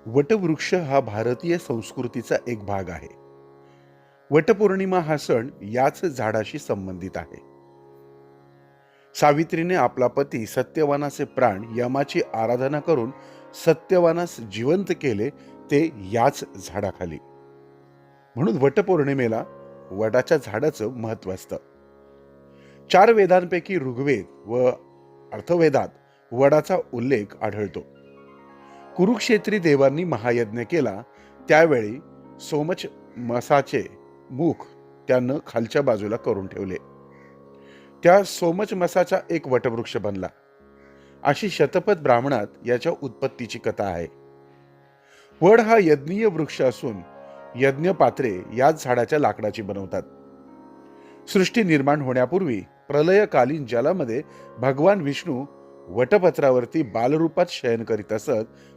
वटवृक्ष हा भारतीय संस्कृतीचा एक भाग आहे. वटपौर्णिमा हा सण याच झाडाशी संबंधित आहे. सावित्रीने आपला पती सत्यवानाचे प्राण यमाची आराधना करून सत्यवानास जिवंत केले, ते याच झाडाखाली. म्हणून वटपौर्णिमेला वडाच्या झाडाचं महत्व असतं. 4 वेदांपैकी ऋग्वेद व अर्थवेदात वडाचा उल्लेख आढळतो. कुरुक्षेत्री देवांनी महायज्ञ केला, त्यावेळी सोमच मसाचे मुख त्यानं खालच्या बाजूला करून ठेवले. त्या सोमच मसाचा एक वटवृक्ष बनला. अशी शतपथ ब्राह्मणात याच्या उत्पत्तीची कथा आहे. वड हा यज्ञीय वृक्ष असून यज्ञपात्रे याच झाडाच्या लाकडाची बनवतात. सृष्टी निर्माण होण्यापूर्वी प्रलयकालीन जलामध्ये भगवान विष्णू वटपत्रावरती बालरूपात शयन करीत असत